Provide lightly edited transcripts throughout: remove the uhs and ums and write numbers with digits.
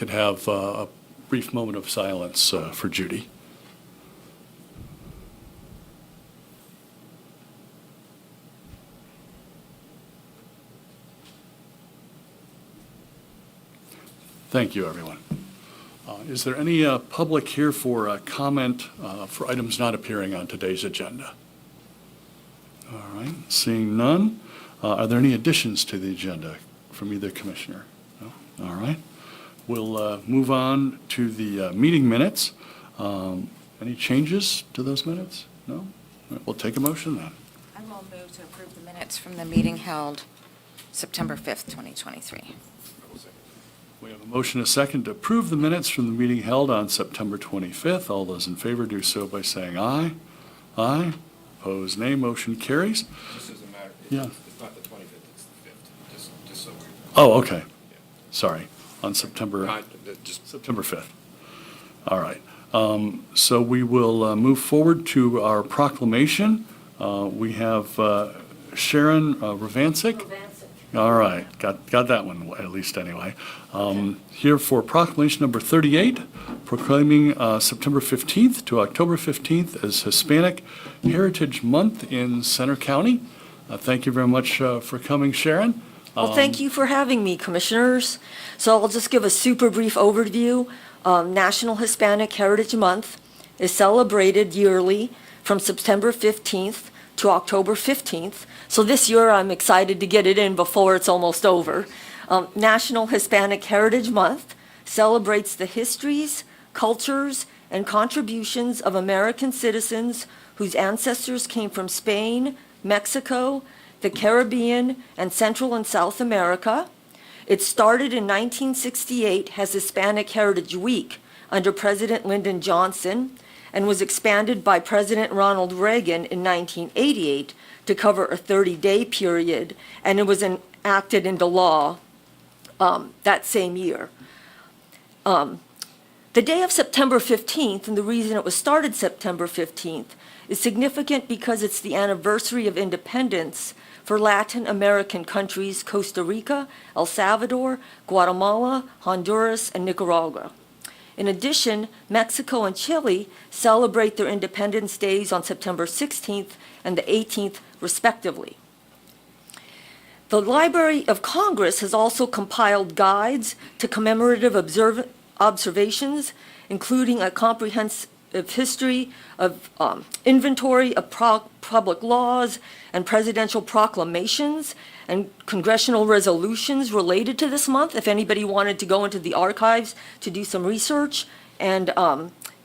could have a brief moment of silence for Judy. Thank you, everyone. Is there any public here for comment for items not appearing on today's agenda? All right, seeing none. Are there any additions to the agenda from either commissioner? No? All right. We'll move on to the meeting minutes. Any changes to those minutes? No? All right, we'll take a motion then. I will move to approve the minutes from the meeting held September 5th, 2023. We have a motion, a second, to approve the minutes from the meeting held on September 25th. All those in favor do so by saying aye. Aye. Opposed, nay. Motion carries. Just as a matter, Yeah. it's not the 25th, it's the 5th, just so we're. Oh, okay. Sorry. On September Just 5th. All right. So we will move forward to our proclamation. We have Sharon Ravancic. All right, got that one at least anyway. Here for proclamation number 38, proclaiming September 15th to October 15th as Hispanic Heritage Month in Center County. Thank you very much for coming, Sharon. Well, thank you for having me, commissioners. So I'll just give a super brief overview. National Hispanic Heritage Month is celebrated yearly from September 15th to October 15th. So this year, I'm excited to get it in before it's almost over. National Hispanic Heritage Month celebrates the histories, cultures, and contributions of American citizens whose ancestors came from Spain, Mexico, the Caribbean, and Central and South America. It started in 1968 as Hispanic Heritage Week under President Lyndon Johnson and was expanded by President Ronald Reagan in 1988 to cover a 30-day period, and it was enacted into law that same year. The day of September 15th, and the reason it was started September 15th, is significant because it's the anniversary of independence for Latin American countries Costa Rica, El Salvador, Guatemala, Honduras, and Nicaragua. In addition, Mexico and Chile celebrate their Independence Days on September 16th and the 18th, respectively. The Library of Congress has also compiled guides to commemorative observations, including a comprehensive history of inventory of public laws and presidential proclamations and congressional resolutions related to this month, if anybody wanted to go into the archives to do some research. And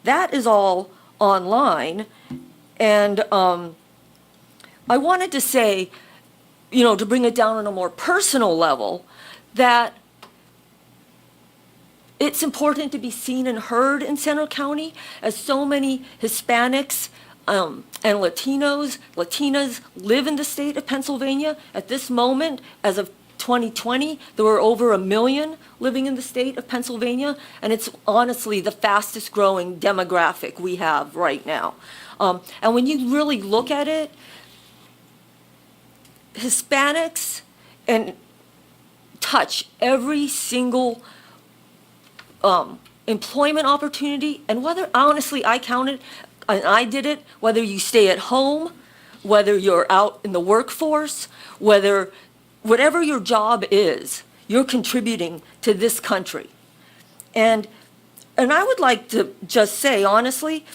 that is all online. And I wanted to say, to bring it down on a more personal level, that it's important to be seen and heard in Center County, as so many Hispanics and Latinas live in the state of Pennsylvania. At this moment, as of 2020, there were over 1 million living in the state of Pennsylvania, and it's honestly the fastest growing demographic we have right now. And when you really look at it, Hispanics touch every single employment opportunity, and whether, honestly, I counted, and I did it, whether you stay at home, whether you're out in the workforce, whatever your job is, you're contributing to this country. And I would like to just say, honestly,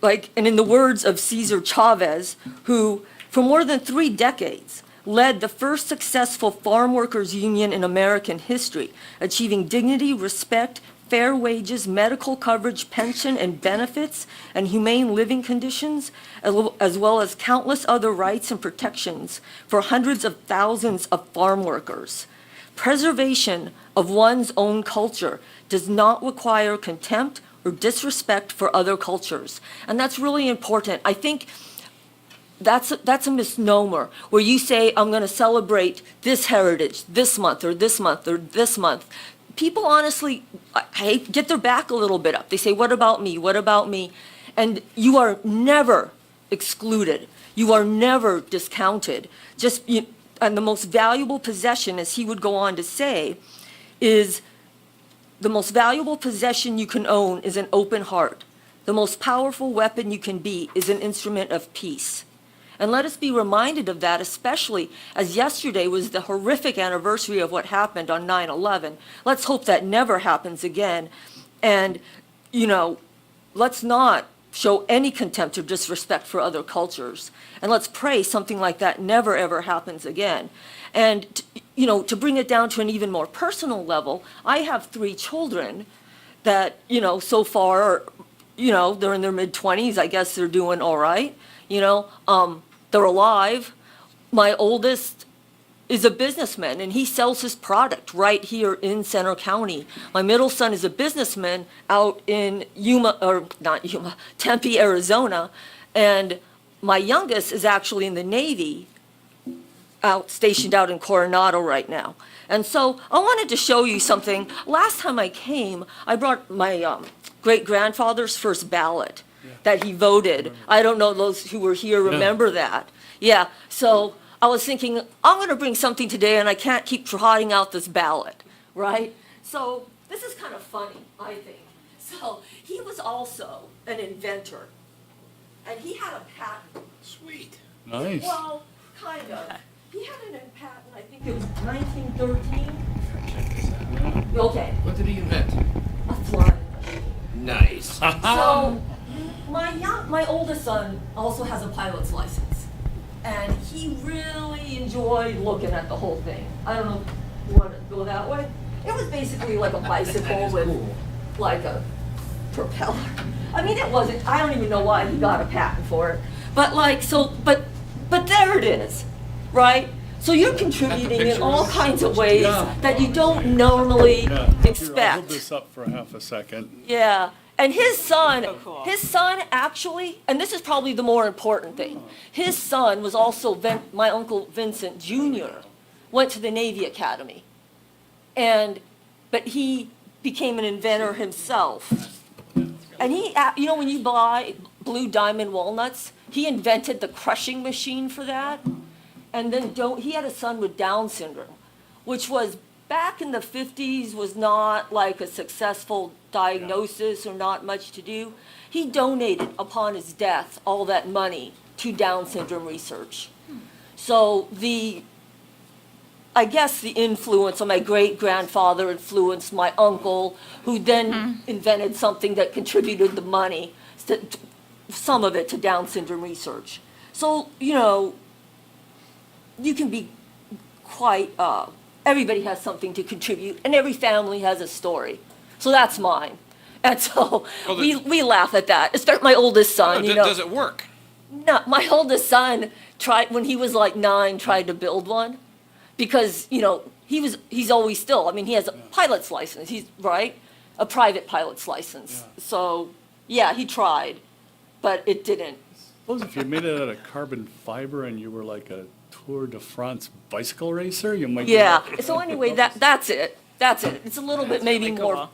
and in the words of Cesar Chavez, who for more than 3 decades led the first successful farm workers union in American history, achieving dignity, respect, fair wages, medical coverage, pension and benefits, and humane living conditions, as well as countless other rights and protections for hundreds of thousands of farm workers. Preservation of one's own culture does not require contempt or disrespect for other cultures. And that's really important. I think that's a misnomer, where you say, I'm going to celebrate this heritage this month or this month or this month. People honestly get their back a little bit up. They say, what about me? What about me? And you are never excluded. You are never discounted. And the most valuable possession, as he would go on to say, is the most valuable possession you can own is an open heart. The most powerful weapon you can be is an instrument of peace. And let us be reminded of that, especially as yesterday was the horrific anniversary of what happened on 9/11. Let's hope that never happens again. And, let's not show any contempt or disrespect for other cultures. And let's pray something like that never, ever happens again. And, to bring it down to an even more personal level, I have 3 children that, so far, they're in their mid-20s. I guess they're doing all right. They're alive. My oldest is a businessman, and he sells his product right here in Center County. My middle son is a businessman out in Tempe, Arizona, and my youngest is actually in the Navy, stationed out in Coronado right now. And so I wanted to show you something. Last time I came, I brought my great-grandfather's first ballot that he voted. I don't know those who were here remember that. Yeah, so I was thinking, I'm going to bring something today, and I can't keep trotting out this ballot, right? So this is kind of funny, I think. So he was also an inventor, and he had a patent. Sweet. Nice. Well, kind of. He had an patent, I think it was 1913. Okay, What did he invent? a flying machine. Nice. So, my oldest son also has a pilot's license, and he really enjoyed looking at the whole thing. I don't know if you want to go that way. It was basically like a bicycle with like a propeller. I mean, it wasn't, I don't even know why he got a patent for it. But but there it is, right? So you're contributing in all kinds of ways that you don't normally Yeah. Here, I'll hold expect. this up for half a second. Yeah, and his son actually, and this is probably the more important thing, his son was also my Uncle Vincent Jr., went to the Navy Academy. But he became an inventor himself. And he, when you buy Blue Diamond walnuts, he invented the crushing machine for that. And then he had a son with Down syndrome, which was back in the 50s was not like a successful diagnosis or not much to do. He donated upon his death all that money to Down syndrome research. So I guess the influence of my great-grandfather influenced my uncle, who then invented something that contributed the money, some of it to Down syndrome research. So, you can be quite, everybody has something to contribute, and every family has a story. So that's mine. And so Well, we laugh at that, especially my oldest son, Does it work? No, my oldest son tried, when he was like 9, tried to build one because, he's always still, I mean, he has a pilot's license, right? A private pilot's license. Yeah. So, yeah, he tried, but it didn't. Suppose if you made it out of carbon fiber and you were like a Tour de France bicycle racer, you might. Yeah, so anyway, that's it. It's a little bit maybe really more, cool.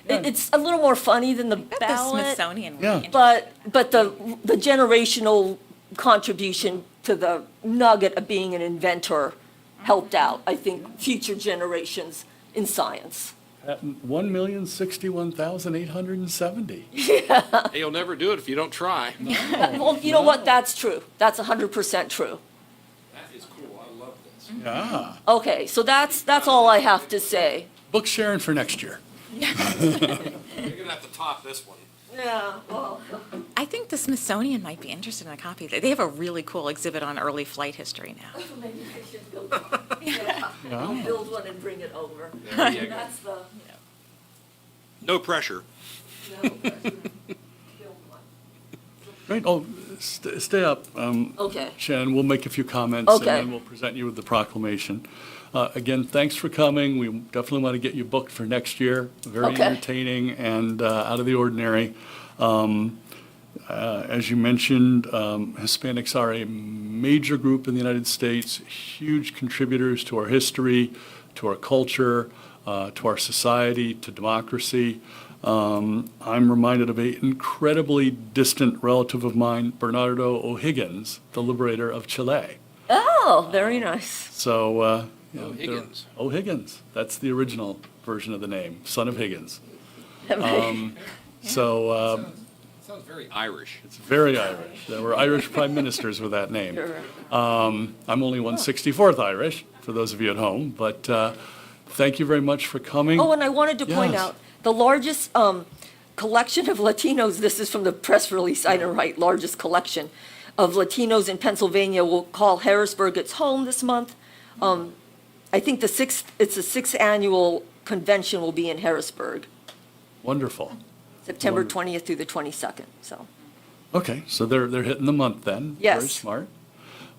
it's a little more funny than the The ballot. Smithsonian would be Yeah. interesting. But the generational contribution to the nugget of being an inventor helped out, I think, future generations in science. Patent 1,061,870. Hey, you'll never do it if you don't try. Well, you know what, that's true. That's 100% true. That is cool. I love this. Yeah. Okay, so that's all I have to say. Book Sharon for next year. You're gonna have to top this one. Yeah, well, I think the Smithsonian might be interested in a copy. They have a really cool exhibit on early flight history now. maybe I should build one. Yeah, I'll Yeah. build one and bring it over. There you go. That's the, No pressure. no, build one. Right, oh, stay up. Okay. Shannon, we'll make a few comments. Okay. And then we'll present you with the proclamation. Again, thanks for coming. We definitely want to get you booked for next year. Very Okay. entertaining and out of the ordinary. As you mentioned, Hispanics are a major group in the United States, huge contributors to our history, to our culture, to our society, to democracy. I'm reminded of an incredibly distant relative of mine, Bernardo O'Higgins, the liberator of Chile. Oh, very nice. So, you know, O'Higgins. O'Higgins, that's the original version of the name, son of Higgins. Sounds very Irish. It's very Irish. There were Irish prime ministers with that name. I'm only 1/64th Irish, for those of you at home, but thank you very much for coming. Oh, and I wanted to point Yes. out, the largest collection of Latinos, this is from the press release, I didn't write, largest collection of Latinos in Pennsylvania will call Harrisburg its home this month. I think it's the sixth annual convention will be in Harrisburg, Wonderful. September Wonderful. 20th through the 22nd, so. Okay, so they're hitting the month then. Very Yes. smart.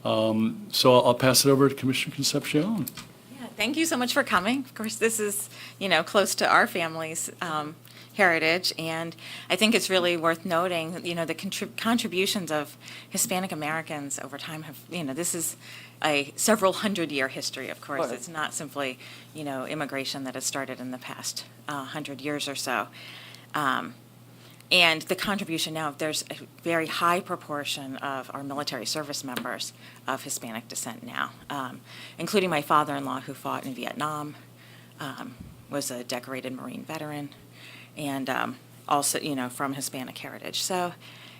So I'll pass it over to Commissioner Concepcion. Yeah, thank you so much for coming. Of course, this is, close to our family's heritage, and I think it's really worth noting, the contributions of Hispanic Americans over time have, this is a several hundred-year history, of course. Right. It's not simply, immigration that has started in the past 100 years or so. And the contribution now, there's a very high proportion of our military service members of Hispanic descent now, including my father-in-law who fought in Vietnam, was a decorated Marine veteran, and also, from Hispanic heritage. So,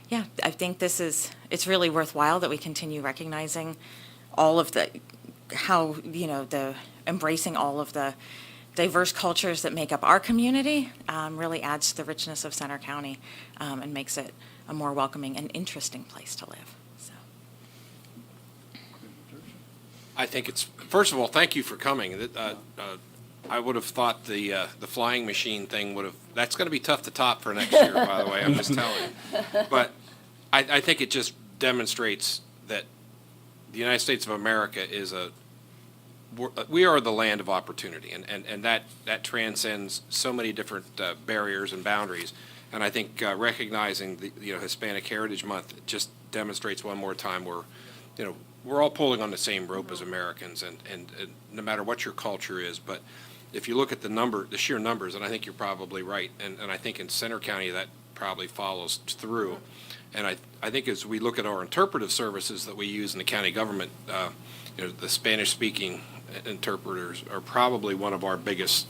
yeah, I think it's really worthwhile that we continue recognizing all of the embracing all of the diverse cultures that make up our community, really adds to the richness of Center County, and makes it a more welcoming and interesting place to live, so. I think first of all, thank you for coming. I would have thought the flying machine thing that's going to be tough to top for next year, by the way, I'm just telling you. But I think it just demonstrates that the United States of America we are the land of opportunity, and that transcends so many different barriers and boundaries. And I think recognizing the Hispanic Heritage Month just demonstrates one more time we're all pulling on the same rope as Americans, and no matter what your culture is. But if you look at the sheer numbers, and I think you're probably right, and I think in Center County that probably follows through. And I think as we look at our interpretive services that we use in the county government, the Spanish-speaking interpreters are probably one of our biggest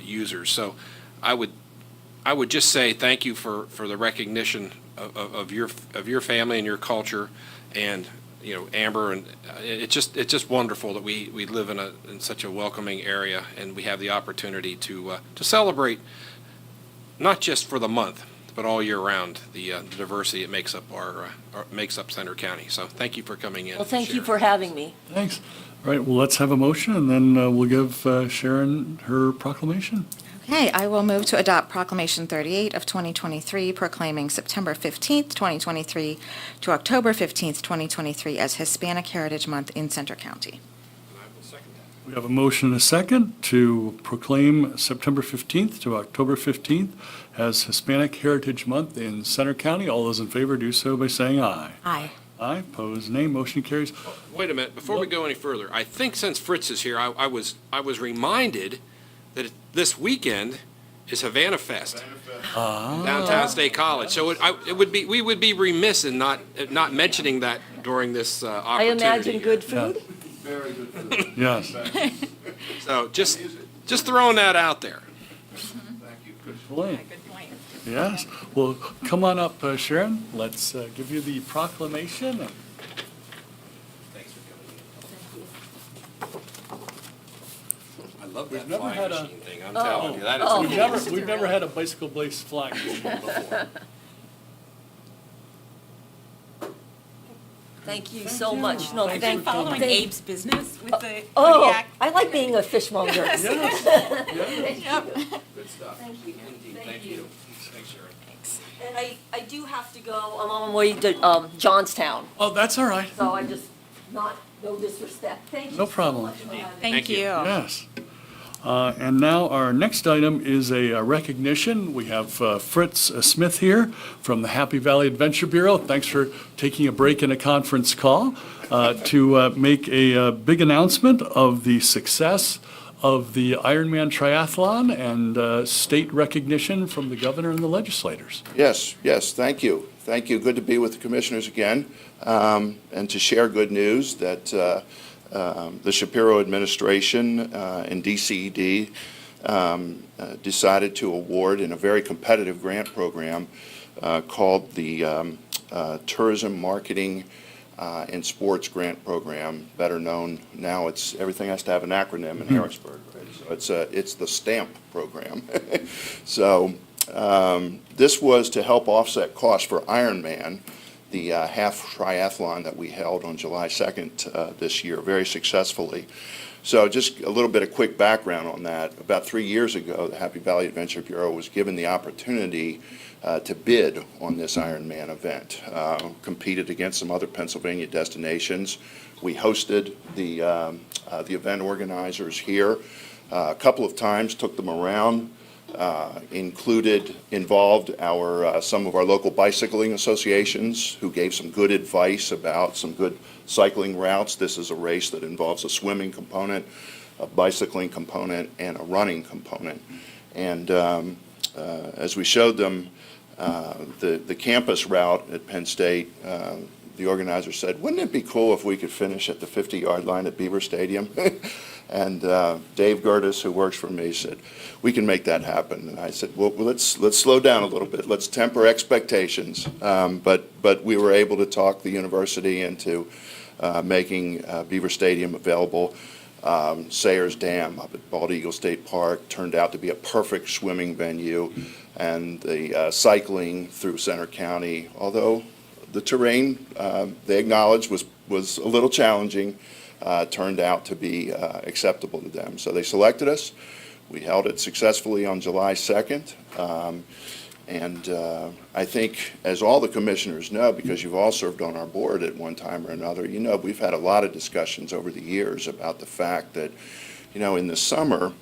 users. So I would just say thank you for the recognition of your family and your culture, and Amber, and it's just wonderful that we live in such a welcoming area, and we have the opportunity to celebrate not just for the month, but all year round, the diversity it makes up Center County. So thank you for coming in. Well, thank you Sharon. for having me. Thanks. All right, well, let's have a motion, and then we'll give Sharon her proclamation. Okay, I will move to adopt Proclamation 38 of 2023, proclaiming September 15th, 2023 to October 15th, 2023 as Hispanic Heritage Month in Center County. And I will second that. We have a motion and a second to proclaim September 15th to October 15th as Hispanic Heritage Month in Center County. All those in favor do so by saying aye. Aye. Aye, opposed, nay, motion carries. Wait a minute, before we go any further, I think since Fritz is here, I was reminded that this weekend is Havana Fest, downtown State College. So we would be remiss in not mentioning that during this I opportunity. imagine good food. Yes. So just throwing that out there. Point. Good point. Yes. Well, come on up, Sharon. Let's give you the proclamation. Thanks for coming in. I love We've that never flying had a- machine thing, I'm telling you, that is. We've never had a bicycle-based flying machine before. Thank you so much. No, I've thank been following thank- Abe's business with the Oh, Kodiak. I like being a fishmonger. Yes. Good stuff. Thank you. Indeed, thank you. Thanks, Sharon. Thanks. And I do have to go, I'm on my way to Johnstown, Oh, that's all right. so I just, no disrespect. Thank you No so problem. much for having me. Thank you. Yes. And now our next item is a recognition. We have Fritz Smith here from the Happy Valley Adventure Bureau. Thanks for taking a break in a conference call to make a big announcement of the success of the Ironman Triathlon and state recognition from the governor and the legislators. Yes, thank you. Thank you. Good to be with the commissioners again, and to share good news that the Shapiro administration and DCED decided to award in a very competitive grant program called the Tourism Marketing and Sports Grant Program, better known now. It's everything has to have an acronym in Harrisburg, right? So it's the STAMP program. So this was to help offset costs for Ironman, the half triathlon that we held on July 2nd this year, very successfully. So just a little bit of quick background on that. About 3 years ago, the Happy Valley Adventure Bureau was given the opportunity to bid on this Ironman event, competed against some other Pennsylvania destinations. We hosted the event organizers here a couple of times, took them around, involved some of our local bicycling associations who gave some good advice about some good cycling routes. This is a race that involves a swimming component, a bicycling component, and a running component. And as we showed them the campus route at Penn State, the organizer said, "Wouldn't it be cool if we could finish at the 50-yard line at Beaver Stadium?" And Dave Gertis, who works for me, said, "We can make that happen." And I said, "Well, let's slow down a little bit. Let's temper expectations." But we were able to talk the university into making Beaver Stadium available. Sayers Dam up at Bald Eagle State Park turned out to be a perfect swimming venue, and the cycling through Center County, although the terrain, they acknowledged, was a little challenging, turned out to be acceptable to them. So they selected us. We held it successfully on July 2nd. And I think, as all the commissioners know, because you've all served on our board at one time or another, you know we've had a lot of discussions over the years about the fact that, in the summer,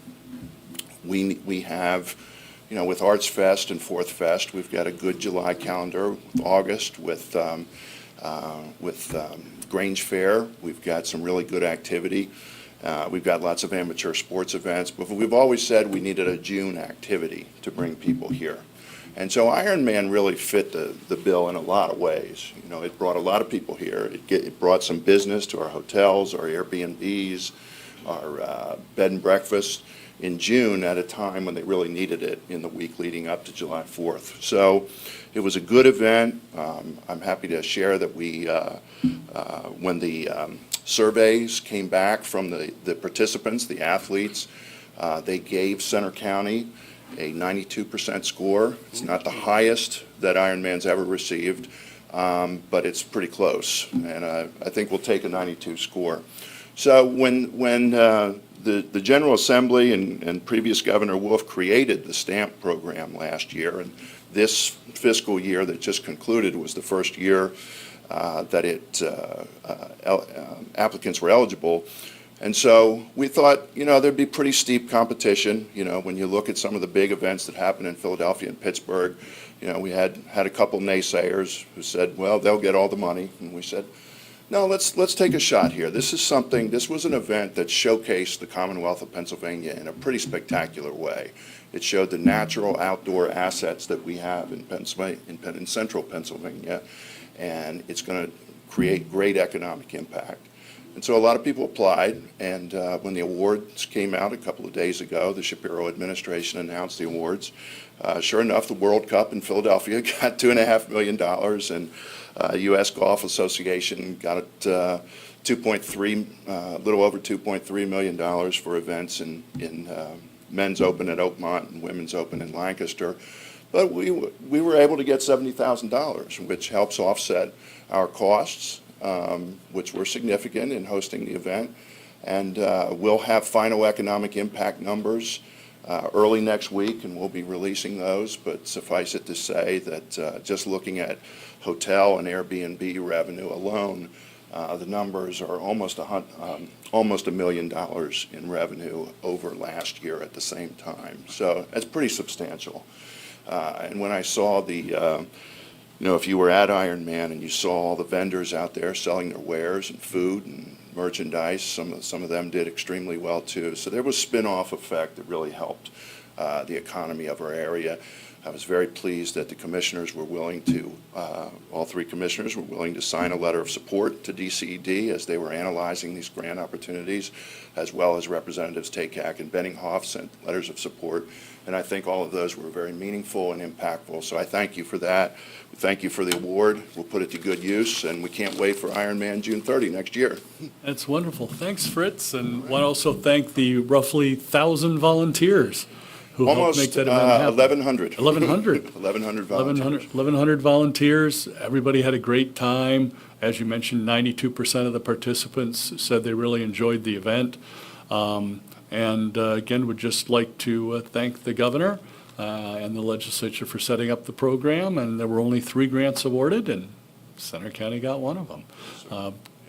we have, with Arts Fest and Fourth Fest, we've got a good July calendar. With August, with Grange Fair, we've got some really good activity. We've got lots of amateur sports events, but we've always said we needed a June activity to bring people here. And so Ironman really fit the bill in a lot of ways. It brought a lot of people here. It brought some business to our hotels, our Airbnbs, our bed and breakfast in June at a time when they really needed it in the week leading up to July 4th. So it was a good event. I'm happy to share that when the surveys came back from the participants, the athletes, they gave Center County a 92% score. It's not the highest that Ironman's ever received, but it's pretty close. And I think we'll take a 92 score. So when the General Assembly and previous Governor Wolf created the STAMP program last year, and this fiscal year that just concluded was the first year that applicants were eligible. And so we thought, there'd be pretty steep competition. When you look at some of the big events that happen in Philadelphia and Pittsburgh, we had a couple naysayers who said, well, they'll get all the money. And we said, no, let's take a shot here. This was an event that showcased the Commonwealth of Pennsylvania in a pretty spectacular way. It showed the natural outdoor assets that we have in Pennsylvania, in central Pennsylvania, and it's going to create great economic impact. And so a lot of people applied, and when the awards came out a couple of days ago, the Shapiro administration announced the awards. Sure enough, the World Cup in Philadelphia got $2.5 million, and U.S. Golf Association got a little over $2.3 million for events in Men's Open at Oakmont and Women's Open in Lancaster. But we were able to get $70,000, which helps offset our costs, which were significant in hosting the event. And we'll have final economic impact numbers early next week, and we'll be releasing those. But suffice it to say that just looking at hotel and Airbnb revenue alone, the numbers are almost $1 million in revenue over last year at the same time. So it's pretty substantial. And when I saw if you were at Ironman and you saw all the vendors out there selling their wares and food and merchandise, some of them did extremely well too. So there was a spin-off effect that really helped the economy of our area. I was very pleased that the commissioners were willing to, all three commissioners were willing to sign a letter of support to DCED as they were analyzing these grant opportunities, as well as Representatives Takak and Benninghoff sent letters of support. And I think all of those were very meaningful and impactful. So I thank you for that. Thank you for the award. We'll put it to good use, and we can't wait for Ironman June 30 next year. That's wonderful. Thanks, Fritz. And want to also thank the roughly 1,000 volunteers who helped make Almost that event happen. 1,100. 1,100. 1,100 volunteers. 1,100 volunteers. Everybody had a great time. As you mentioned, 92% of the participants said they really enjoyed the event. And again, would just like to thank the governor and the legislature for setting up the program. And there were only 3 grants awarded, and Center County got one of them.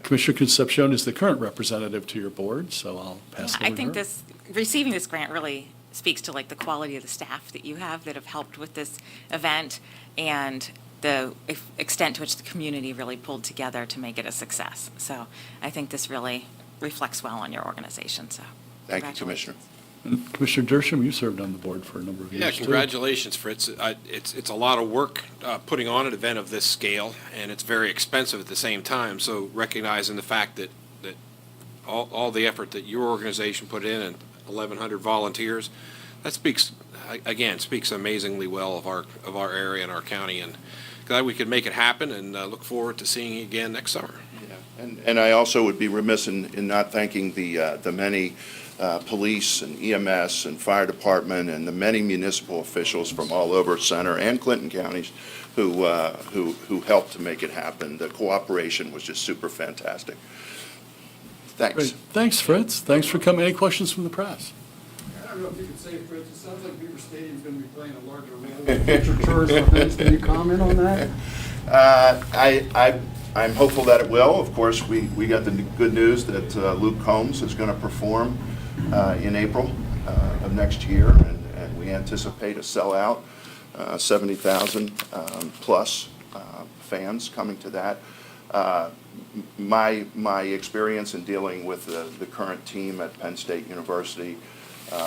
Commissioner Concepcion is the current representative to your board, so I'll pass it over to her. I think receiving this grant really speaks to like the quality of the staff that you have that have helped with this event and the extent to which the community really pulled together to make it a success. So I think this really reflects well on your organization, so. Thank you, Commissioner. And Commissioner Dershowitz, you served on the board for a number of years, Yeah, too. congratulations, Fritz. It's a lot of work putting on an event of this scale, and it's very expensive at the same time. So recognizing the fact that all the effort that your organization put in and 1,100 volunteers, that speaks amazingly well of our area and our county. And glad we could make it happen, and look forward to seeing you again next summer. Yeah. And I also would be remiss in not thanking the many police and EMS and fire department and the many municipal officials from all over Center and Clinton counties who helped to make it happen. The cooperation was just super fantastic. Thanks. Great. Thanks, Fritz. Thanks for coming. Any questions from the press? I don't know if you could say, Fritz, it sounds like Beaver Stadium's going to be playing a larger role in future tourist events. Can you comment on that? I'm hopeful that it will. Of course, we got the good news that Luke Combs is going to perform in April of next year, and we anticipate a sellout, 70,000 plus fans coming to that. My experience in dealing with the current team at Penn State University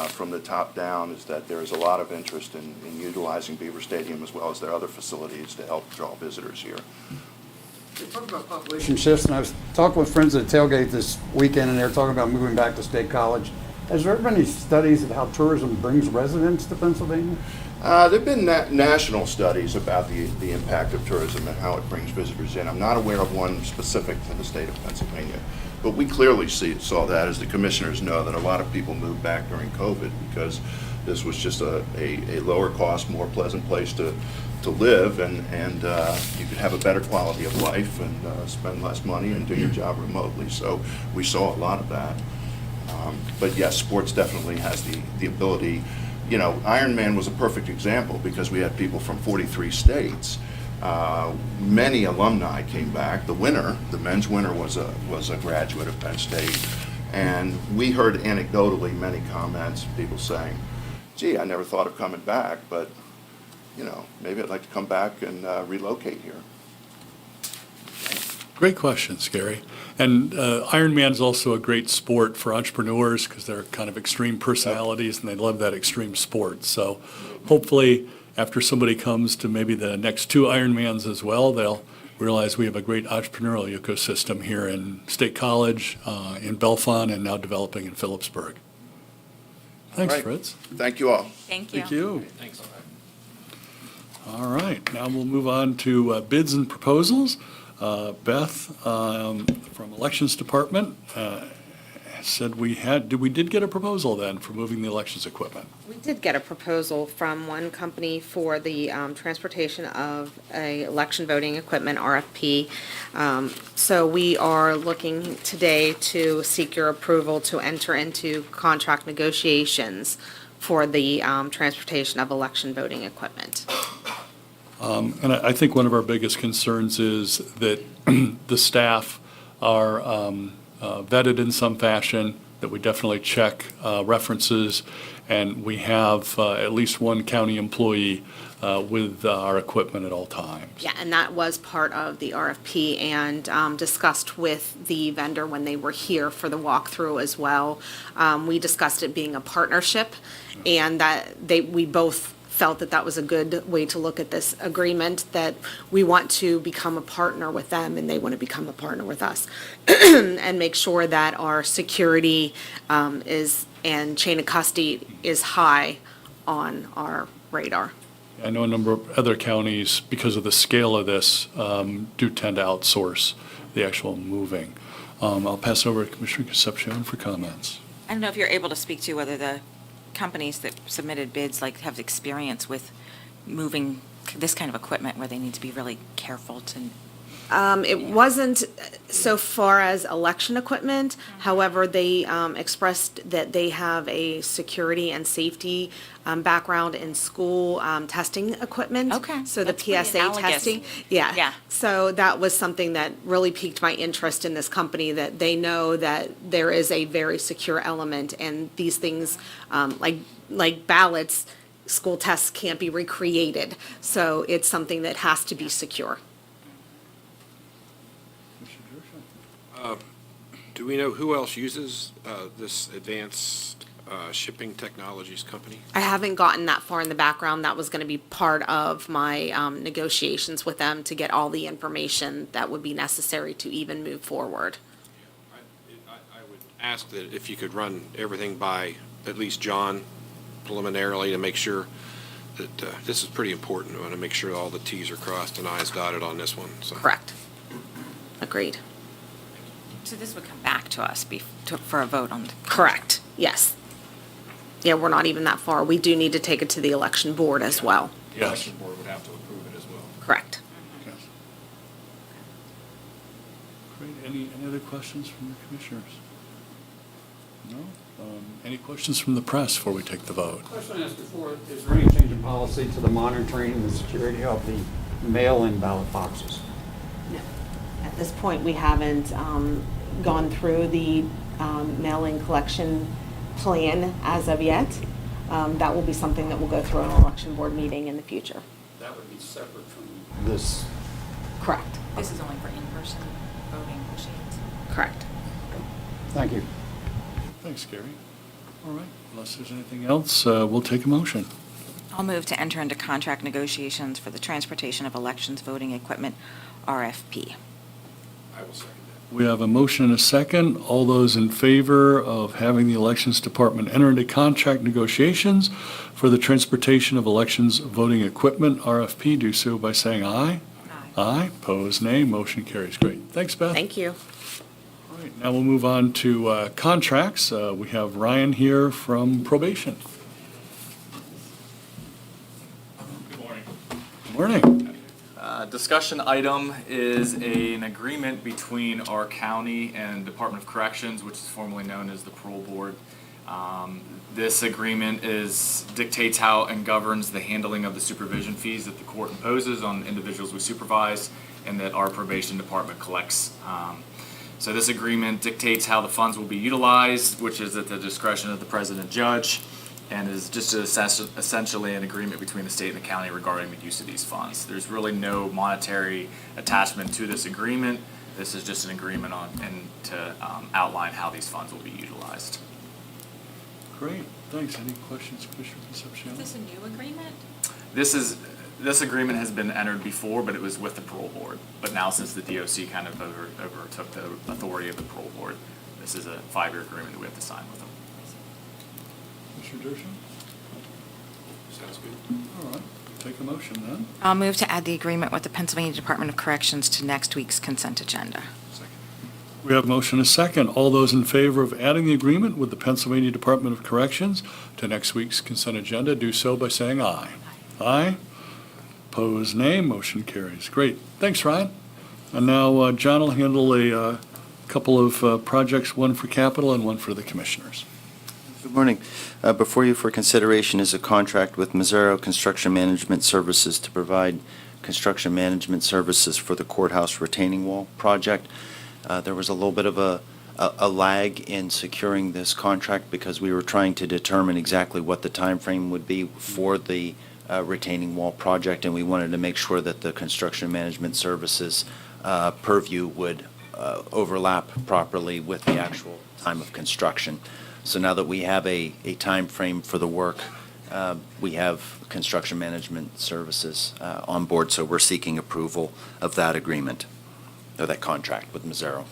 from the top down is that there is a lot of interest in utilizing Beaver Stadium as well as their other facilities to help draw visitors here. You talked about population shifts, and I was talking with friends at tailgate this weekend, and they were talking about moving back to State College. Has there been any studies of how tourism brings residents to Pennsylvania? There have been national studies about the impact of tourism and how it brings visitors in. I'm not aware of one specific to the state of Pennsylvania, but we clearly saw that, as the commissioners know, that a lot of people moved back during COVID because this was just a lower cost, more pleasant place to live, and you could have a better quality of life and spend less money and do your job remotely. So we saw a lot of that. But yes, sports definitely has the ability. You know, Ironman was a perfect example because we had people from 43 states. Many alumni came back. The men's winner was a graduate of Penn State. And we heard anecdotally many comments, people saying, gee, I never thought of coming back, but, you know, maybe I'd like to come back and relocate here. Great questions, Gary. And Ironman's also a great sport for entrepreneurs because they're kind of extreme personalities and they love that extreme sport. So hopefully after somebody comes to maybe the next 2 Ironmans as well, they'll realize we have a great entrepreneurial ecosystem here in State College, in Bellefonte, and now developing in Phillipsburg. Thanks, Right. Fritz. Thank you all. Thank you. Thank you. Thanks. All right, now we'll move on to bids and proposals. Beth from Elections Department said we did get a proposal then for moving the elections equipment. We did get a proposal from one company for the transportation of a election voting equipment, RFP. So we are looking today to seek your approval to enter into contract negotiations for the transportation of election voting equipment. And I think one of our biggest concerns is that the staff are vetted in some fashion, that we definitely check references, and we have at least one county employee with our equipment at all times. Yeah, and that was part of the RFP and discussed with the vendor when they were here for the walkthrough as well. We discussed it being a partnership, and that we both felt that that was a good way to look at this agreement, that we want to become a partner with them and they want to become a partner with us. And make sure that our security and chain of custody is high on our radar. I know a number of other counties, because of the scale of this, do tend to outsource the actual moving. I'll pass it over to Commissioner Concepcion for comments. I don't know if you're able to speak to whether the companies that submitted bids have experience with moving this kind of equipment where they need to be really careful to. It wasn't so far as election equipment. However, they expressed that they have a security and safety background in school testing equipment. Okay, So the that's pretty PSA analogous. testing. Yeah. Yeah. So that was something that really piqued my interest in this company, that they know that there is a very secure element, and these things, like ballots, school tests can't be recreated. So it's something that has to be secure. Do we know who else uses this advanced shipping technologies company? I haven't gotten that far in the background. That was going to be part of my negotiations with them to get all the information that would be necessary to even move forward. I would ask that if you could run everything by at least John preliminarily to make sure that this is pretty important. We want to make sure all the Ts are crossed and Is dotted on this one. So. Correct. Agreed. So this would come back to us for a vote on. Correct. Yes. Yeah, we're not even that far. We do need to take it to the election board as well. Yes. Election board would have to approve it as well. Correct. Yes. Great. Any other questions from the commissioners? No? Any questions from the press before we take the vote? Question I asked before, is there any change in policy to the monitoring and the security of the mail-in ballot boxes? No. At this point, we haven't gone through the mail-in collection plan as of yet. That will be something that we'll go through an election board meeting in the future. That would be separate from this. Correct. This is only for in-person voting machines. Correct. Thank you. Thanks, Gary. All right. Unless there's anything else, we'll take a motion. I'll move to enter into contract negotiations for the transportation of elections voting equipment, RFP. I will second that. We have a motion and a second. All those in favor of having the Elections Department enter into contract negotiations for the transportation of elections voting equipment, RFP, do so by saying aye. Aye. Pose nay. Motion carries. Great. Thanks, Beth. Thank you. All right, now we'll move on to contracts. We have Ryan here from probation. Good morning. Good morning. Discussion item is an agreement between our county and Department of Corrections, which is formerly known as the Parole Board. This agreement dictates how and governs the handling of the supervision fees that the court imposes on individuals we supervise and that our probation department collects. So this agreement dictates how the funds will be utilized, which is at the discretion of the president judge, and is just essentially an agreement between the state and the county regarding the use of these funds. There's really no monetary attachment to this agreement. This is just an agreement to outline how these funds will be utilized. Great. Thanks. Any questions, Commissioner Concepcion? Is this a new agreement? This agreement has been entered before, but it was with the parole board. But now, since the DOC kind of overtook the authority of the parole board, this is a 5-year agreement that we have to sign with them. Commissioner Dershowitz? Sounds good. All right. Take a motion then. I'll move to add the agreement with the Pennsylvania Department of Corrections to next week's consent agenda. Second. We have motion and a second. All those in favor of adding the agreement with the Pennsylvania Department of Corrections to next week's consent agenda, do so by saying aye. Aye. Pose nay. Motion carries. Great. Thanks, Ryan. And now John will handle a couple of projects, one for capital and one for the commissioners. Good morning. Before you for consideration is a contract with Mazzaro Construction Management Services to provide construction management services for the courthouse retaining wall project. There was a little bit of a lag in securing this contract because we were trying to determine exactly what the time frame would be for the retaining wall project, and we wanted to make sure that the construction management services purview would overlap properly with the actual time of construction. So now that we have a time frame for the work, we have construction management services on board, so we're seeking approval of that agreement, or that contract with Mazzaro.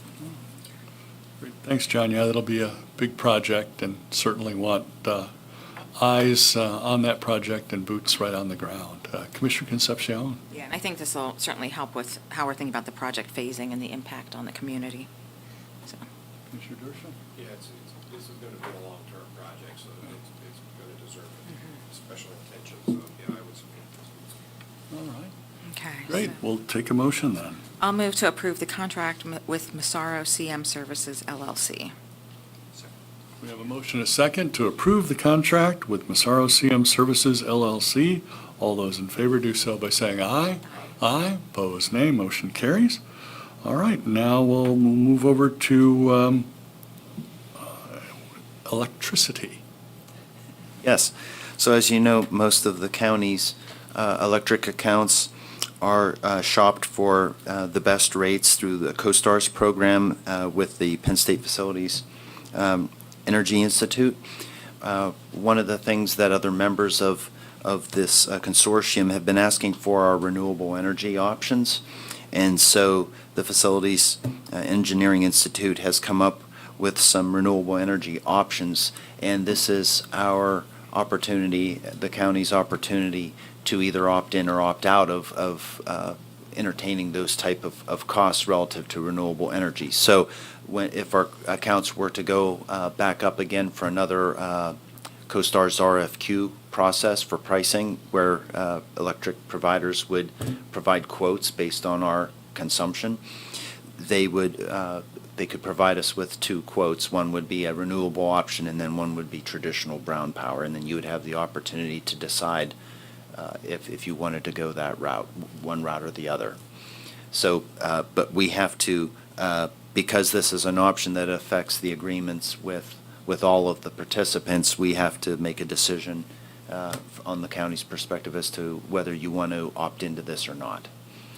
Great. Thanks, John. Yeah, that'll be a big project and certainly want eyes on that project and boots right on the ground. Commissioner Concepcion? Yeah, and I think this will certainly help with how we're thinking about the project phasing and the impact on the community. So, Commissioner Dershowitz? Yeah, this is going to be a long-term project, so it's going to deserve special attention, so, yeah, I would support this. All right. okay. Great. so- We'll take a motion then. I'll move to approve the contract with Massaro CM Services LLC. We have a motion and a second to approve the contract with Massaro CM Services LLC. All those in favor do so by saying aye. Aye. Opposed, nay. Motion carries. All right, now we'll move over to electricity. Yes. So as you know, most of the county's electric accounts are shopped for the best rates through the CoStarz program with the Penn State Facilities Energy Institute. One of the things that other members of this consortium have been asking for are renewable energy options. And so the Facilities Engineering Institute has come up with some renewable energy options. And this is our opportunity, the county's opportunity, to either opt in or opt out of entertaining those type of costs relative to renewable energy. So if our accounts were to go back up again for another CoStarz RFQ process for pricing, where electric providers would provide quotes based on our consumption, they could provide us with two quotes. One would be a renewable option, and then one would be traditional brown power, and then you would have the opportunity to decide if you wanted to go that route, one route or the other. So, but we have to, because this is an option that affects the agreements with all of the participants, we have to make a decision on the county's perspective as to whether you want to opt into this or not.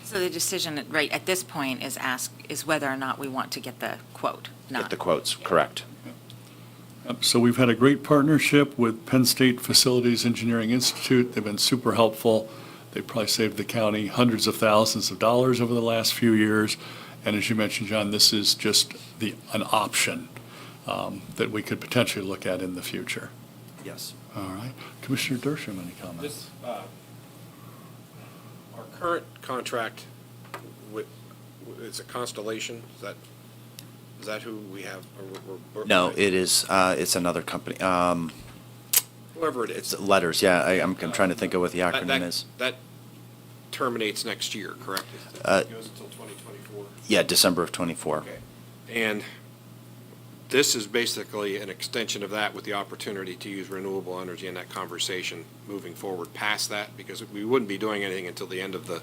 So the decision, right, at this point is whether or not we want to get the quote, not. Get the quotes, correct. So we've had a great partnership with Penn State Facilities Engineering Institute. They've been super helpful. They probably saved the county hundreds of thousands of dollars over the last few years. And as you mentioned, John, this is just an option that we could potentially look at in the future. Yes. All right. Commissioner Dershowitz, any comments? This, our current contract is a Constellation, is that who we have? Or No, it is, it's another company. Whoever it It's is. letters, yeah, I'm trying to think of what the acronym is. That terminates next year, correct? Uh, It goes until 2024? Yeah, December of '24. Okay. And this is basically an extension of that with the opportunity to use renewable energy in that conversation moving forward past that, because we wouldn't be doing anything until the end of the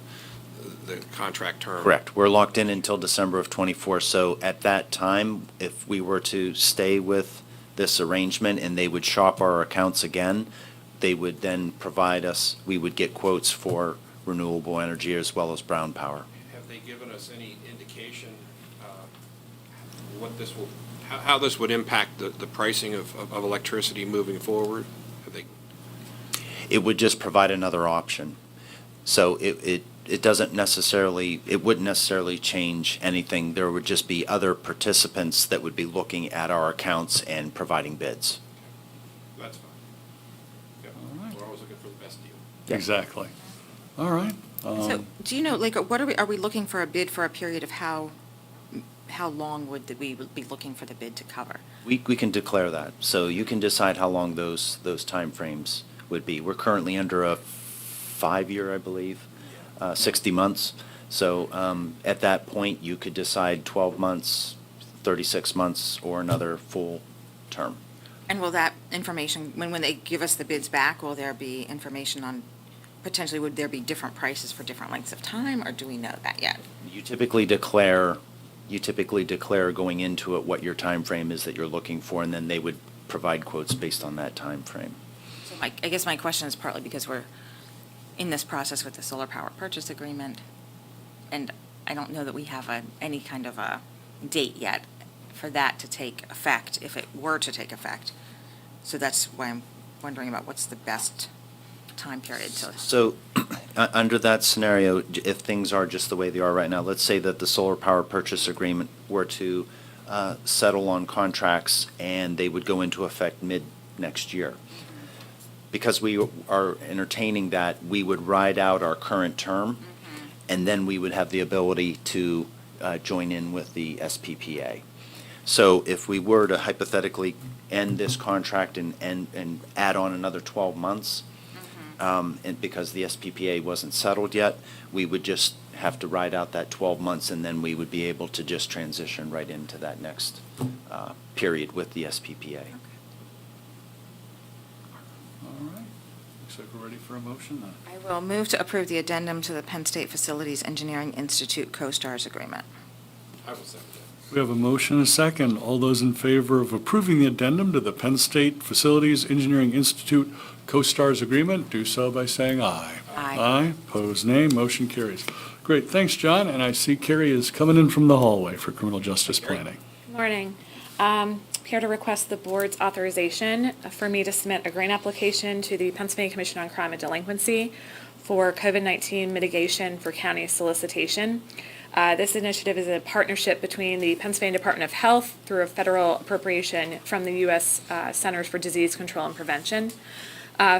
contract term. Correct. We're locked in until December of '24. So at that time, if we were to stay with this arrangement and they would shop our accounts again, they would then provide us, we would get quotes for renewable energy as well as brown power. Have they given us any indication what this will, how this would impact the pricing of electricity moving forward? Have they? It would just provide another option. So it doesn't necessarily, it wouldn't necessarily change anything. There would just be other participants that would be looking at our accounts and providing bids. That's fine. Yeah. All right. We're always looking for the best deal. Yeah. Exactly. All right. So, do you know, like, what are we looking for a bid for a period of how long would we be looking for the bid to cover? We can declare that. So you can decide how long those timeframes would be. We're currently under a 5-year, I believe, 60 months. So at that point, you could decide 12 months, 36 months, or another full term. And will that information, when they give us the bids back, will there be information on, potentially, would there be different prices for different lengths of time, or do we know that yet? You typically declare going into it what your time frame is that you're looking for, and then they would provide quotes based on that time frame. So I guess my question is partly because in this process with the solar power purchase agreement. And I don't know that we have any kind of a date yet for that to take effect, if it were to take effect. So that's why I'm wondering about what's the best time period to. So, under that scenario, if things are just the way they are right now, let's say that the solar power purchase agreement were to settle on contracts and they would go into effect mid-next year. Because we are entertaining that, we would ride out our current term, and then we would have the ability to join in with the SPPA. So if we were to hypothetically end this contract and add on another 12 months, and because the SPPA wasn't settled yet, we would just have to ride out that 12 months, and then we would be able to just transition right into that next period with the SPPA. All right. Looks like we're ready for a motion then. I will move to approve the addendum to the Penn State Facilities Engineering Institute CoSTARS agreement. I will second that. We have a motion and a second. All those in favor of approving the addendum to the Penn State Facilities Engineering Institute CoSTARS agreement, do so by saying aye. Aye. Aye, pose nay, motion carries. Great, thanks, John, and I see Carrie is coming in from the hallway for criminal justice planning. Morning. Here to request the board's authorization for me to submit a grant application to the Pennsylvania Commission on Crime and Delinquency for COVID-19 mitigation for county solicitation. This initiative is a partnership between the Pennsylvania Department of Health through a federal appropriation from the U.S. Centers for Disease Control and Prevention.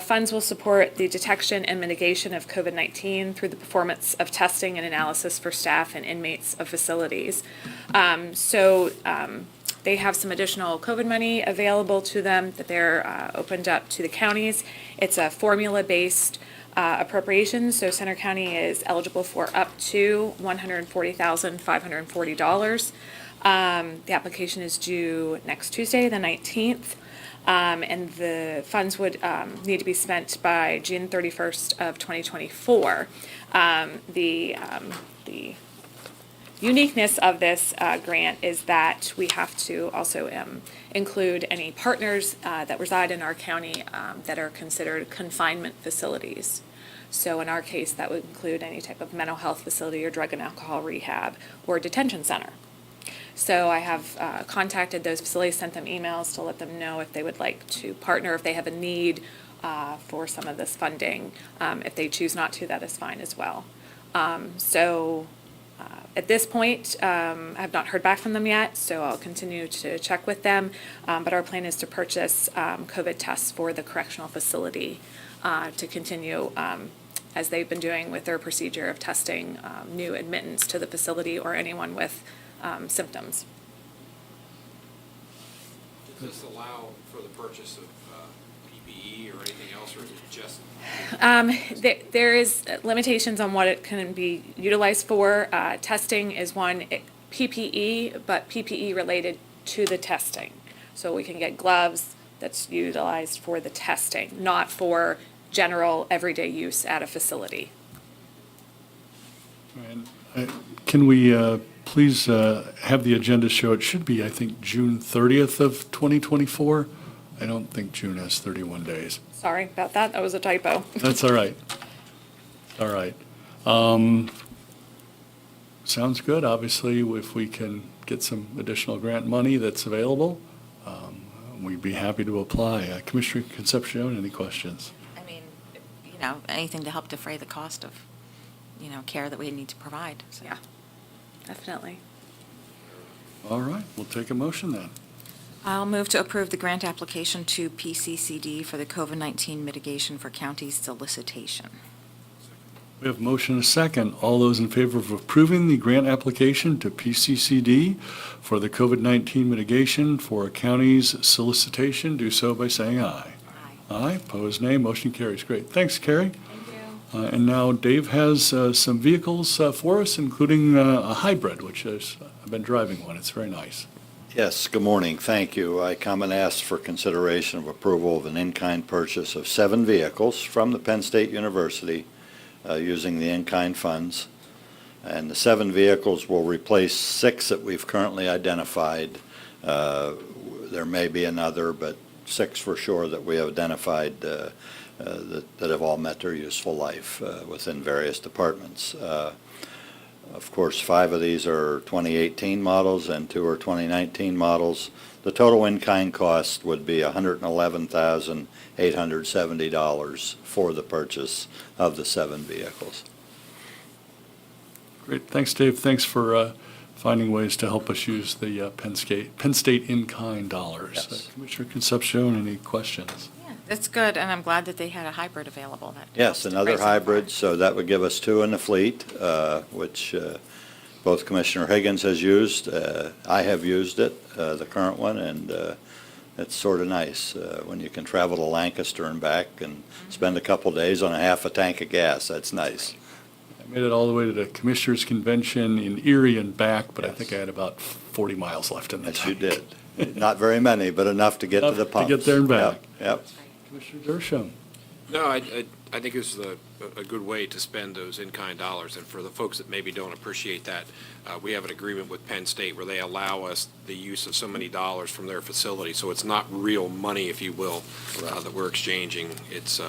Funds will support the detection and mitigation of COVID-19 through the performance of testing and analysis for staff and inmates of facilities. They have some additional COVID money available to them that they're opened up to the counties. It's a formula-based appropriation, so Center County is eligible for up to $140,540. The application is due next Tuesday, the 19th. And the funds would need to be spent by June 31st of 2024. The uniqueness of this grant is that we have to also include any partners that reside in our county that are considered confinement facilities. So in our case, that would include any type of mental health facility or drug and alcohol rehab or detention center. So I have contacted those facilities, sent them emails to let them know if they would like to partner, if they have a need for some of this funding. If they choose not to, that is fine as well. At this point, I have not heard back from them yet, so I'll continue to check with them. But our plan is to purchase COVID tests for the correctional facility to continue as they've been doing with their procedure of testing new admittance to the facility or anyone with symptoms. Does this allow for the purchase of PPE or anything else, or is it just? There is limitations on what it can be utilized for. Testing is one, PPE, but PPE related to the testing. So we can get gloves that's utilized for the testing, not for general everyday use at a facility. And, can we please have the agenda show, it should be, I think, June 30th of 2024? I don't think June has 31 days. Sorry about that, that was a typo. That's all right. All right. Sounds good. Obviously, if we can get some additional grant money that's available, we'd be happy to apply. Commissioner Concepcion, any questions? I mean, anything to help defray the cost of, care that we need to provide. So. Yeah, definitely. All right, we'll take a motion then. I'll move to approve the grant application to PCCD for the COVID-19 mitigation for county solicitation. We have a motion and a second. All those in favor of approving the grant application to PCCD for the COVID-19 mitigation for county's solicitation, do so by saying aye. Aye. Aye, opposed nay, motion carries. Great. Thanks, Carrie. Thank you. And now Dave has some vehicles for us, including a hybrid, which is, I've been driving one. It's very nice. Yes, good morning. Thank you. I come and ask for consideration of approval of an in-kind purchase of 7 vehicles from the Penn State University using the in-kind funds. And the 7 vehicles will replace 6 that we've currently identified. There may be another, but 6 for sure that we have identified that have all met their useful life within various departments. Of course, 5 of these are 2018 models and 2 are 2019 models. The total in-kind cost would be $111,870 for the purchase of the 7 vehicles. Great, thanks, Dave. Thanks for finding ways to help us use the Penn State in-kind dollars. Yes. Commissioner Concepcion, any questions? Yeah, that's good, and I'm glad that they had a hybrid available. That Yes, helps to another price it hybrid, more. so that would give us 2 in the fleet, which both Commissioner Higgins has used. I have used it, the current one, and it's sort of nice when you can travel to Lancaster and back and spend a couple days on a half a tank of gas. That's nice. I made it all the way to the Commissioners Convention in Erie and back, but I Yes. think I had about 40 miles left in the Yes, you tank. did. Not very many, but enough to get to Enough the to pumps. get there and back. Yep. Commissioner Dershowitz. No, I think this is a good way to spend those in-kind dollars, and for the folks that maybe don't appreciate that, we have an agreement with Penn State where they allow us the use of so many dollars from their facility, so it's not real money, if you will, that we're exchanging. It's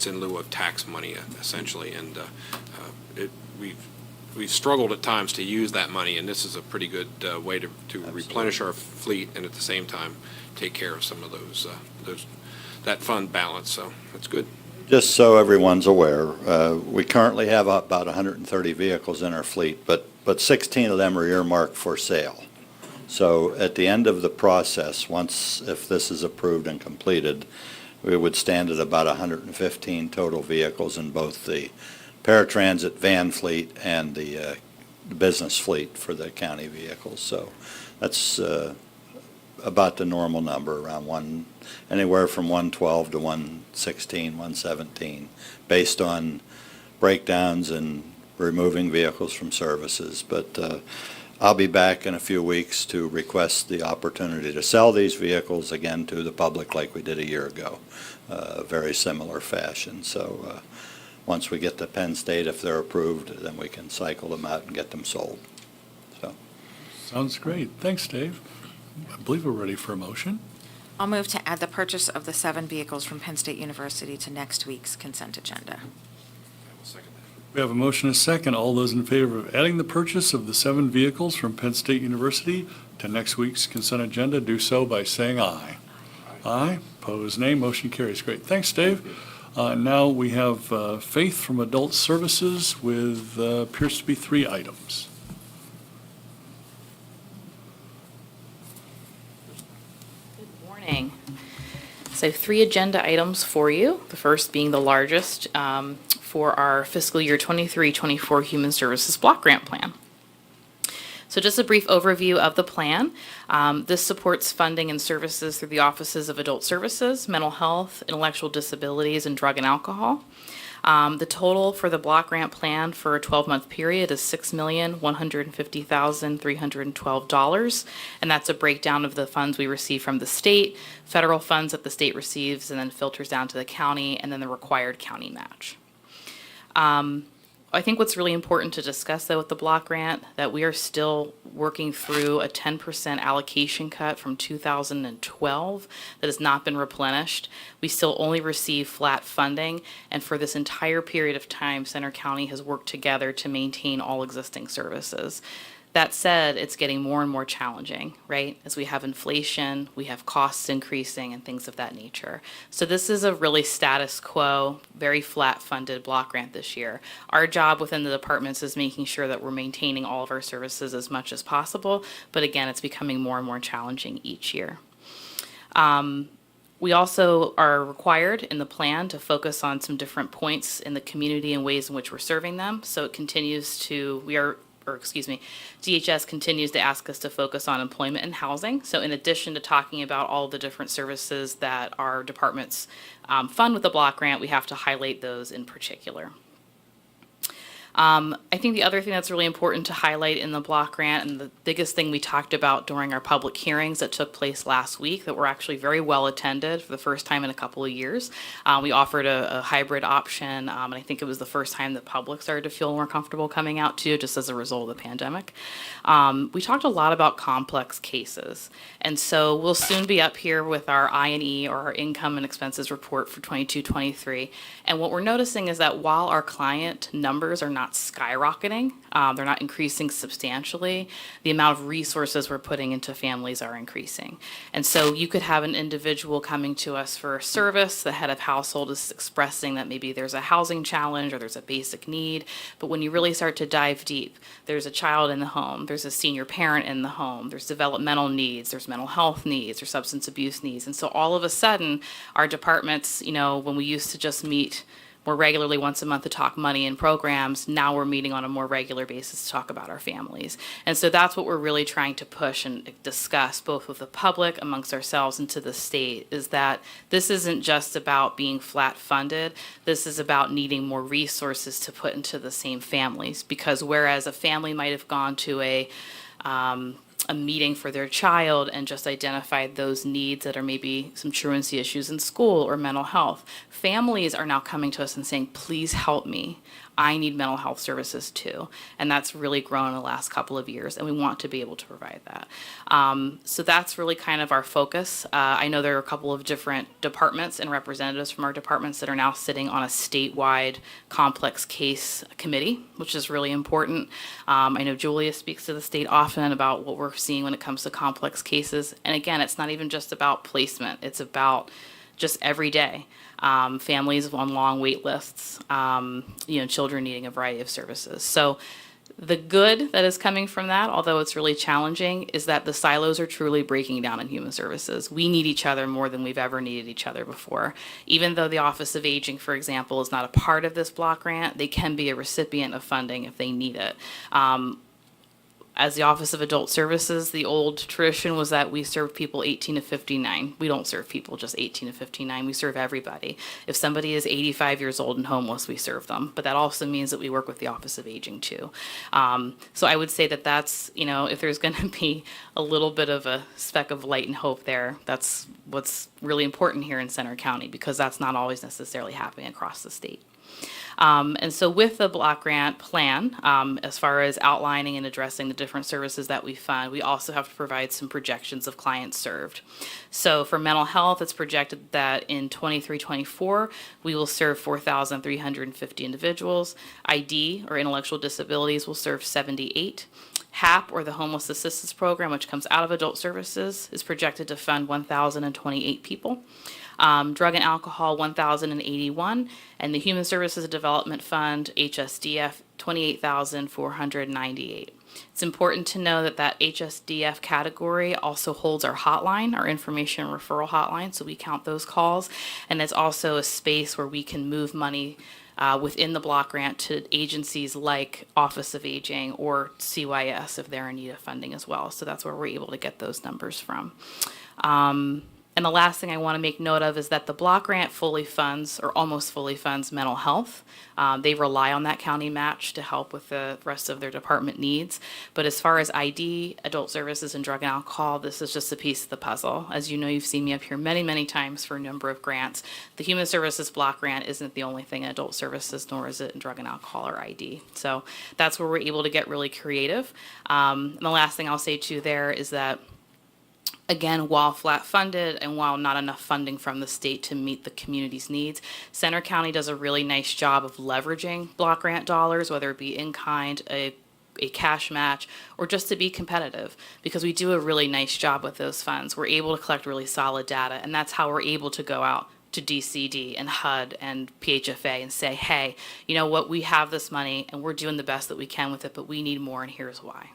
in lieu of tax money, essentially, and we've struggled at times to use that money, and this is a pretty good way to replenish our fleet and at the same time take care of some of that fund balance, so that's good. Just so everyone's aware, we currently have about 130 vehicles in our fleet, but 16 of them are earmarked for sale. So at the end of the process, if this is approved and completed, we would stand at about 115 total vehicles in both the paratransit van fleet and the business fleet for the county vehicles. So that's about the normal number, around anywhere from 112 to 116, 117, based on breakdowns and removing vehicles from services. But I'll be back in a few weeks to request the opportunity to sell these vehicles again to the public like we did a year ago, very similar fashion. So once we get to Penn State, if they're approved, then we can cycle them out and get them sold. So. Sounds great. Thanks, Dave. I believe we're ready for a motion. I'll move to add the purchase of the 7 vehicles from Penn State University to next week's consent agenda. I will second that. We have a motion and a second. All those in favor of adding the purchase of the 7 vehicles from Penn State University to next week's consent agenda, do so by saying aye. Aye. Opposed, nay. Motion carries. Great. Thanks, Dave. Now we have Faith from Adult Services with appears to be 3 items. Good morning. So 3 agenda items for you, the first being the largest for our fiscal year 23-24 Human Services Block Grant Plan. So just a brief overview of the plan. This supports funding and services through the offices of Adult Services, Mental Health, Intellectual Disabilities, and Drug and Alcohol. The total for the block grant plan for a 12-month period is $6,150,312, and that's a breakdown of the funds we receive from the state, federal funds that the state receives, and then filters down to the county, and then the required county match. I think what's really important to discuss, though, with the block grant, that we are still working through a 10% allocation cut from 2012 that has not been replenished. We still only receive flat funding, and for this entire period of time, Center County has worked together to maintain all existing services. That said, it's getting more and more challenging, right? As we have inflation, we have costs increasing and things of that nature. So this is a really status quo, very flat funded block grant this year. Our job within the departments is making sure that we're maintaining all of our services as much as possible. But again, it's becoming more and more challenging each year. We also are required in the plan to focus on some different points in the community and ways in which we're serving them. So it continues to, DHS continues to ask us to focus on employment and housing. So in addition to talking about all the different services that our departments fund with the block grant, we have to highlight those in particular. I think the other thing that's really important to highlight in the block grant, and the biggest thing we talked about during our public hearings that took place last week that were actually very well attended for the first time in a couple of years. We offered a hybrid option, and I think it was the first time the public started to feel more comfortable coming out too, just as a result of the pandemic. We talked a lot about complex cases, and so we'll soon be up here with our I&E, or our income and expenses report for 22-23. And what we're noticing is that while our client numbers are not skyrocketing, they're not increasing substantially, the amount of resources we're putting into families are increasing. And so you could have an individual coming to us for a service, the head of household is expressing that maybe there's a housing challenge or there's a basic need, but when you really start to dive deep, there's a child in the home, there's a senior parent in the home, there's developmental needs, there's mental health needs, or substance abuse needs. And so all of a sudden, our departments, when we used to just meet more regularly once a month to talk money and programs, now we're meeting on a more regular basis to talk about our families. And so that's what we're really trying to push and discuss, both with the public, amongst ourselves, and to the state, is that this isn't just about being flat funded. This is about needing more resources to put into the same families. Because whereas a family might have gone to a meeting for their child and just identified those needs that are maybe some truancy issues in school or mental health, families are now coming to us and saying, please help me. I need mental health services too. And that's really grown in the last couple of years, and we want to be able to provide that. So that's really kind of our focus. I know there are a couple of different departments and representatives from our departments that are now sitting on a statewide complex case committee, which is really important. I know Julia speaks to the state often about what we're seeing when it comes to complex cases. And again, it's not even just about placement. It's about just every day. Families on long wait lists, children needing a variety of services. So the good that is coming from that, although it's really challenging, is that the silos are truly breaking down in human services. We need each other more than we've ever needed each other before. Even though the Office of Aging, for example, is not a part of this block grant, they can be a recipient of funding if they need it. As the Office of Adult Services, the old tradition was that we serve people 18 to 59. We don't serve people just 18 to 59. We serve everybody. If somebody is 85 years old and homeless, we serve them. But that also means that we work with the Office of Aging too. So I would say that that's, if there's going to be a little bit of a speck of light and hope there, that's what's really important here in Center County, because that's not always necessarily happening across the state. And so with the block grant plan, as far as outlining and addressing the different services that we fund, we also have to provide some projections of clients served. So for mental health, it's projected that in 23-24, we will serve 4,350 individuals. ID, or intellectual disabilities, will serve 78. HAP, or the Homeless Assistance Program, which comes out of adult services, is projected to fund 1,028 people. Drug and alcohol, 1,081, and the Human Services Development Fund, HSDF, 28,498. It's important to know that that HSDF category also holds our hotline, our information referral hotline, so we count those calls, and it's also a space where we can move money within the block grant to agencies like Office of Aging or CYS if they're in need of funding as well. So that's where we're able to get those numbers from. And the last thing I want to make note of is that the block grant fully funds, or almost fully funds, mental health. They rely on that county match to help with the rest of their department needs. But as far as ID, adult services, and drug and alcohol, this is just a piece of the puzzle. As you know, you've seen me up here many, many times for a number of grants. The Human Services Block Grant isn't the only thing in adult services, nor is it in drug and alcohol or ID. So that's where we're able to get really creative. And the last thing I'll say too there is that, again, while flat funded and while not enough funding from the state to meet the community's needs, Center County does a really nice job of leveraging block grant dollars, whether it be in kind, a cash match, or just to be competitive, because we do a really nice job with those funds. We're able to collect really solid data, and that's how we're able to go out to DCD and HUD and PHFA and say, hey, you know what, we have this money and we're doing the best that we can with it, but we need more, and here's why.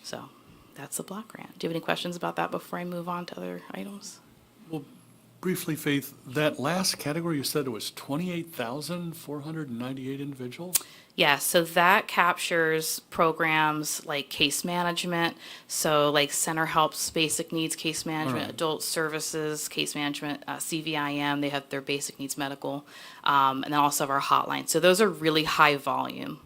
So that's the block grant. Do you have any questions about that before I move on to other items? Well, briefly, Faith, that last category, you said it was 28,498 individuals? Yeah, so that captures programs like case management, so like Center Helps Basic Needs Case Management, Right. Adult Services Case Management, CVIM, they have their Basic Needs Medical, and then also our hotline. So those are really high volume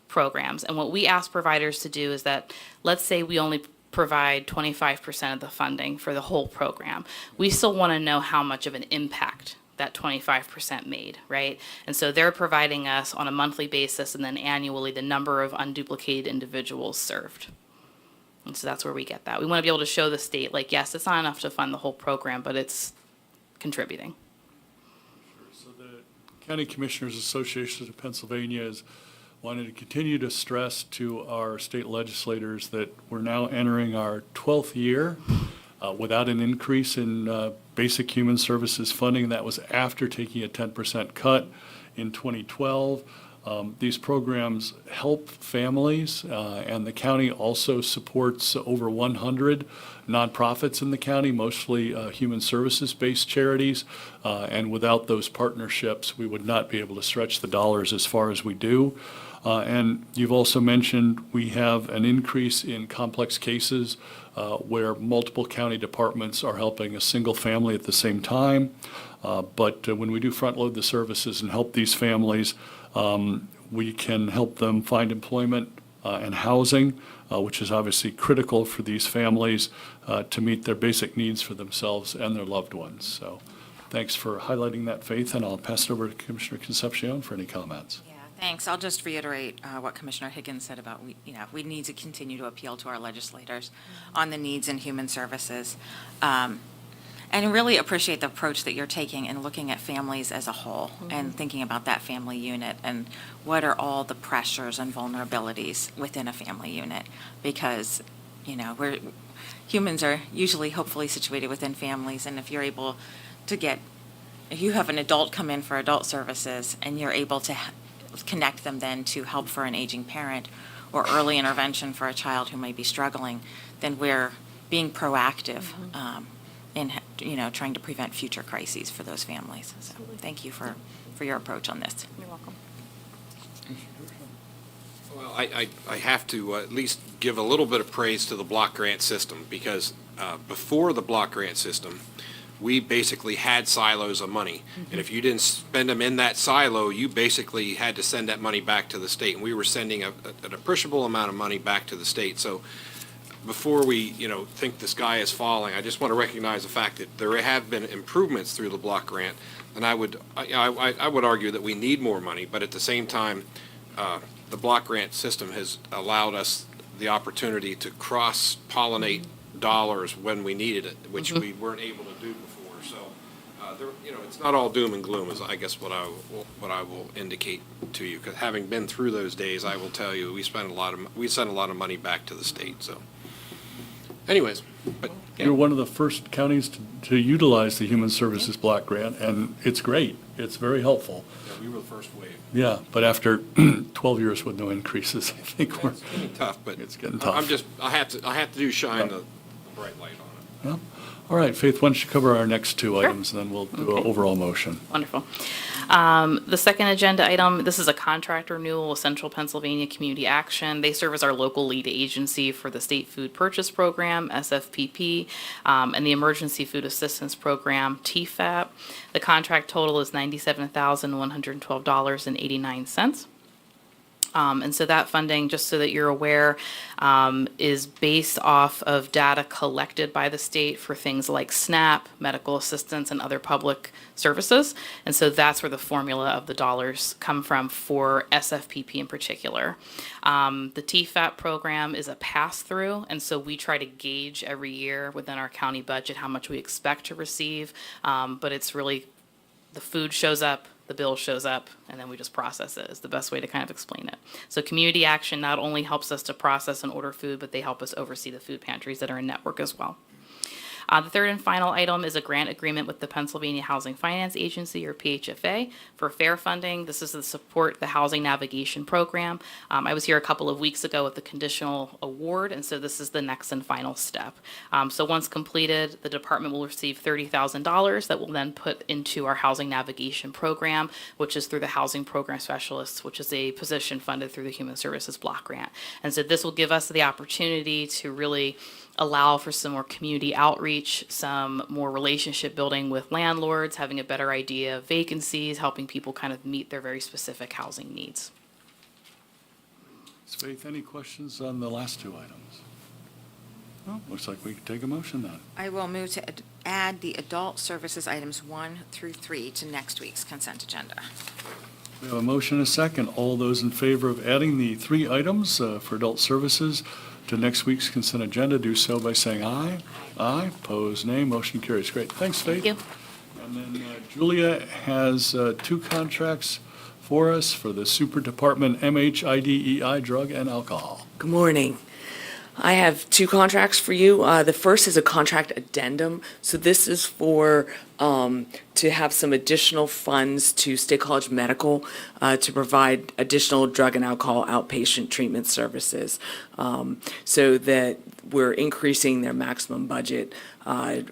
programs. And what we ask providers to do is that, let's say we only provide 25% of the funding for the whole program. We still want to know how much of an impact that 25% made, right? And so they're providing us on a monthly basis and then annually the number of unduplicated individuals served. And so that's where we get that. We want to be able to show the state, like, yes, it's not enough to fund the whole program, but it's contributing. So the County Commissioners Association of Pennsylvania is wanting to continue to stress to our state legislators that we're now entering our 12th year without an increase in basic human services funding. That was after taking a 10% cut in 2012. These programs help families, and the county also supports over 100 nonprofits in the county, mostly human services-based charities. And without those partnerships, we would not be able to stretch the dollars as far as we do. And you've also mentioned we have an increase in complex cases where multiple county departments are helping a single family at the same time. But when we do front load the services and help these families, we can help them find employment and housing, which is obviously critical for these families to meet their basic needs for themselves and their loved ones. So thanks for highlighting that, Faith, and I'll pass it over to Commissioner Concepcion for any comments. Yeah, thanks. I'll just reiterate what Commissioner Higgins said about, we need to continue to appeal to our legislators on the needs in human services. And really appreciate the approach that you're taking in looking at families as a whole and thinking about that family unit and what are all the pressures and vulnerabilities within a family unit. Because, humans are usually hopefully situated within families, and if you're able to if you have an adult come in for adult services and you're able to connect them then to help for an aging parent or early intervention for a child who might be struggling, then we're being proactive in trying to prevent future crises for those families. So thank you for your approach on this. You're welcome. Well, I have to at least give a little bit of praise to the block grant system, because before the block grant system, we basically had silos of money. And if you didn't spend them in that silo, you basically had to send that money back to the state. And we were sending an appreciable amount of money back to the state. So before we, think the sky is falling, I just want to recognize the fact that there have been improvements through the block grant. And I would argue that we need more money, but at the same time, the block grant system has allowed us the opportunity to cross-pollinate dollars when we needed it, which we weren't able to do before. So, it's not all doom and gloom, is I guess what I will indicate to you. Because having been through those days, I will tell you we sent a lot of money back to the state. So, anyways, but You're one of the first counties to utilize the Human Services Block Grant, and it's great. It's very helpful. yeah, we were the first wave. Yeah, but after 12 years with no increases, I think we're, It's getting tough, but it's getting tough. I have to shine the bright light on it. Yeah. All right, Faith, why don't you cover our next two items, and then we'll do an overall motion. Wonderful. The second agenda item, this is a contract renewal with Central Pennsylvania Community Action. They serve as our local lead agency for the State Food Purchase Program, SFPP, and the Emergency Food Assistance Program, TFAP. The contract total is $97,112.89. And so that funding, just so that you're aware, is based off of data collected by the state for things like SNAP, medical assistance, and other public services. And so that's where the formula of the dollars come from for SFPP in particular. The TFAP program is a pass-through, and so we try to gauge every year within our county budget how much we expect to receive. But it's really, the food shows up, the bill shows up, and then we just process it, is the best way to kind of explain it. So Community Action not only helps us to process and order food, but they help us oversee the food pantries that are in network as well. The third and final item is a grant agreement with the Pennsylvania Housing Finance Agency, or PHFA, for fair funding. This is to support the Housing Navigation Program. I was here a couple of weeks ago with the conditional award, and so this is the next and final step. So once completed, the department will receive $30,000 that will then put into our Housing Navigation Program, which is through the Housing Program Specialists, which is a position funded through the Human Services Block Grant. And so this will give us the opportunity to really allow for some more community outreach, some more relationship building with landlords, having a better idea of vacancies, helping people kind of meet their very specific housing needs. Ms. Faith, any questions on the last two items? No, looks like we can take a motion then. I will move to add the adult services items 1 through 3 to next week's consent agenda. We have a motion and a second. All those in favor of adding the 3 items for adult services to next week's consent agenda, do so by saying aye. Aye. Opposed, nay. Motion carries. Great. Thanks, Faith. Thank you. And then Julia has 2 contracts for us for the Super Department MHIDEI drug and alcohol. Good morning. I have 2 contracts for you. The first is a contract addendum. So this is for, to have some additional funds to State College Medical to provide additional drug and alcohol outpatient treatment services. So that we're increasing their maximum budget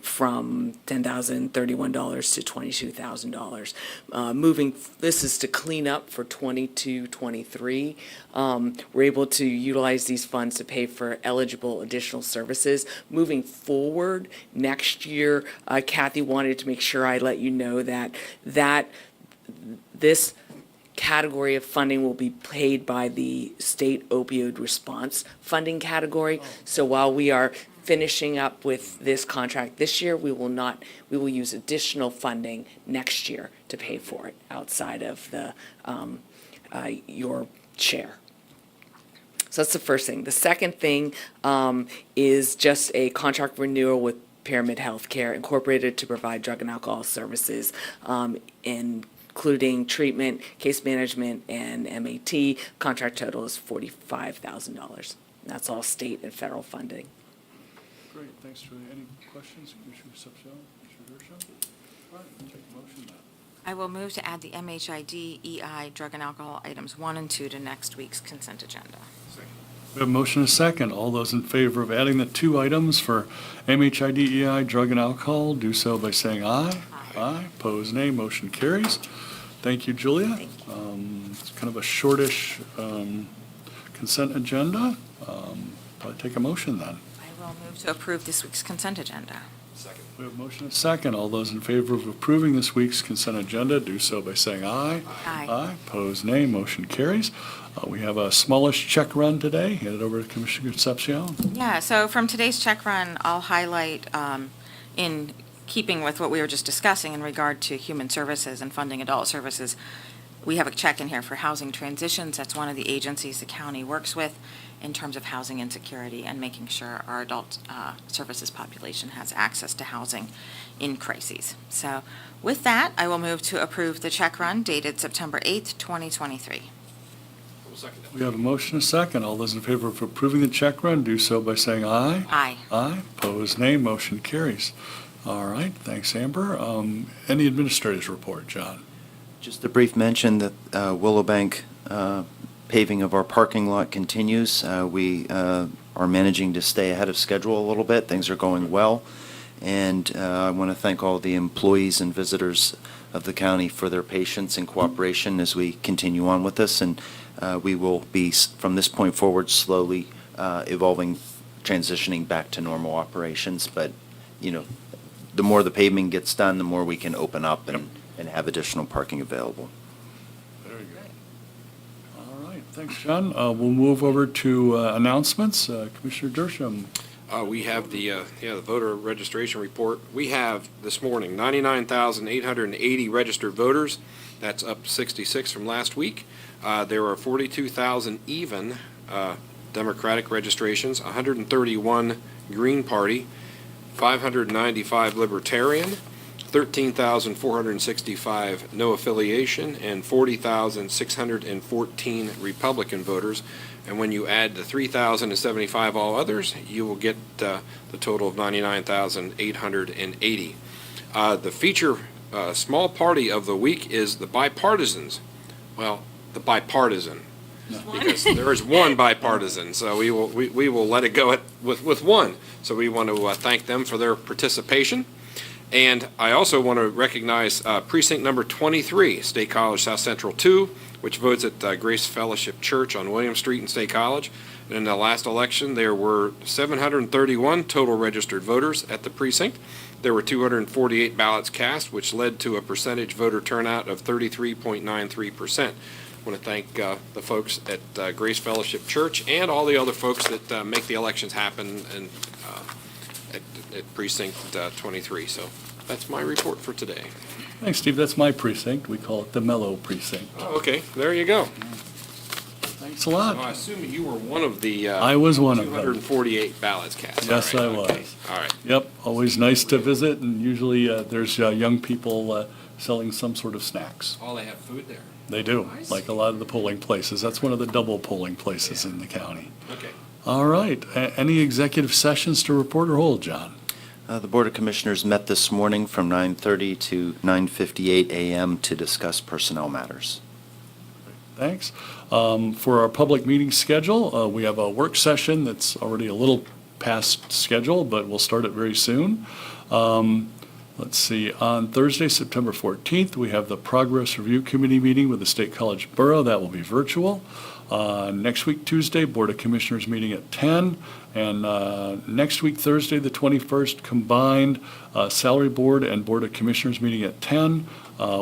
from $10,031 to $22,000. This is to clean up for 22-23. We're able to utilize these funds to pay for eligible additional services. Moving forward, next year, Kathy wanted to make sure I let you know that this category of funding will be paid by the state opioid response funding category. So while we are finishing up with this contract this year, we will use additional funding next year to pay for it outside of the, your share. So that's the first thing. The second thing is just a contract renewal with Pyramid Healthcare Incorporated to provide drug and alcohol services, including treatment, case management, and MAT. Contract total is $45,000. That's all state and federal funding. Great, thanks, Julia. Any questions, Commissioner Concepcion, Commissioner Dershowitz? All right, we'll take a motion now. I will move to add the MHIDEI drug and alcohol items 1 and 2 to next week's consent agenda. We have a motion and a second. All those in favor of adding the 2 items for MHIDEI drug and alcohol, do so by saying aye. Aye. Opposed, nay. Motion carries. Thank you, Julia. Thank you. It's kind of a shortish consent agenda. I'll take a motion then. I will move to approve this week's consent agenda. We have a motion and a second. All those in favor of approving this week's consent agenda, do so by saying aye. Aye. Aye. Opposed, nay. Motion carries. We have a smallish check run today. Hand it over to Commissioner Concepcion. Yeah, so from today's check run, I'll highlight, in keeping with what we were just discussing in regard to human services and funding adult services, we have a check in here for housing transitions. That's one of the agencies the county works with in terms of housing insecurity and making sure our adult services population has access to housing in crises. So with that, I will move to approve the check run dated September 8th, 2023. We have a motion and a second. All those in favor of approving the check run, do so by saying aye. Aye. Aye. Opposed, nay. Motion carries. All right, thanks, Amber. Any administrators report, John? Just a brief mention that Willowbank paving of our parking lot continues. We are managing to stay ahead of schedule a little bit. Things are going well. And I want to thank all the employees and visitors of the county for their patience and cooperation as we continue on with this. And we will be, from this point forward, slowly evolving, transitioning back to normal operations. But, you know, the more the paving gets done, the more we can open up and have additional parking available. Very good. All right, thanks, John. We'll move over to announcements. Commissioner Dershowitz. We have the voter registration report. We have this morning 99,880 registered voters. That's up 66 from last week. There are 42,000 even Democratic registrations, 131 Green Party, 595 Libertarian, 13,465 no affiliation, and 40,614 Republican voters. And when you add the 3,075 all others, you will get the total of 99,880. The feature small party of the week is the bipartisans. Well, the bipartisan. Because there is one bipartisan, so we will let it go with one. So we want to thank them for their participation. And I also want to recognize precinct number 23, State College South Central 2, which votes at Grace Fellowship Church on William Street in State College. And in the last election, there were 731 total registered voters at the precinct. There were 248 ballots cast, which led to a percentage voter turnout of 33.93%. Want to thank the folks at Grace Fellowship Church and all the other folks that make the elections happen and at Precinct 23. So that's my report for today. Thanks, Steve. That's my precinct. We call it the Mellow Precinct. Oh, okay, there you go. Thanks a lot. I assume you were one of the I was one of them. 248 ballots cast. Yes, All I right, okay. was. All right. Yep, always nice to visit, and usually there's young people selling some sort of snacks. Oh, they have food there. They do, Nice. like a lot of the polling places. That's one of the double polling places in the county. Okay. All right, any executive sessions to report or hold, John? The Board of Commissioners met this morning from 9:30 to 9:58 a.m. to discuss personnel matters. Thanks. For our public meeting schedule, we have a work session that's already a little past schedule, but we'll start it very soon. Let's see, on Thursday, September 14th, we have the Progress Review Committee meeting with the State College Borough. That will be virtual. Next week, Tuesday, Board of Commissioners meeting at 10. And next week, Thursday, the 21st, combined Salary Board and Board of Commissioners meeting at 10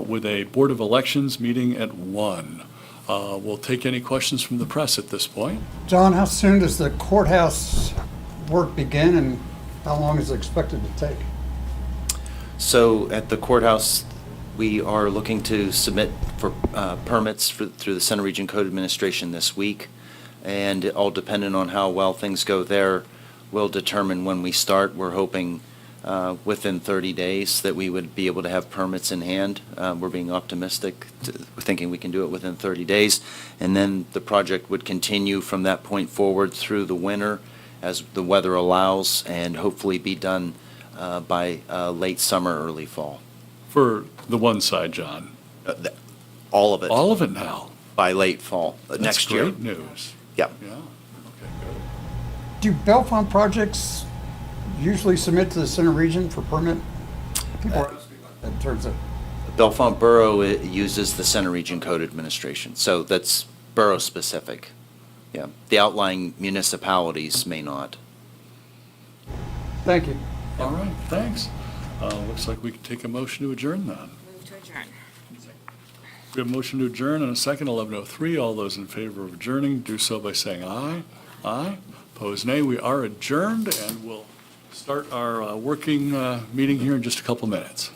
with a Board of Elections meeting at 1. We'll take any questions from the press at this point. John, how soon does the courthouse work begin, and how long is it expected to take? So at the courthouse, we are looking to submit for permits through the Center Region Code Administration this week. And all dependent on how well things go there will determine when we start. We're hoping within 30 days that we would be able to have permits in hand. We're being optimistic, we're thinking we can do it within 30 days. And then the project would continue from that point forward through the winter as the weather allows, and hopefully be done by late summer, early fall. For the one side, John. All of it. All of it now. By late fall, next year. That's great news. Yeah. Yeah. Okay, Do Bellefonte projects usually submit to the Center Region for permit? People are asking in terms of, Bellefonte Borough uses the Center Region Code Administration, so that's borough-specific. Yeah, the outlying municipalities may not. thank you. good. All right, thanks. Looks like we can take a motion to adjourn then. Move to adjourn. We have a motion to adjourn and a second, 11:03. All those in favor of adjourning, do so by saying aye. Aye. Opposed, nay. We are adjourned, and we'll start our working meeting here in just a couple minutes.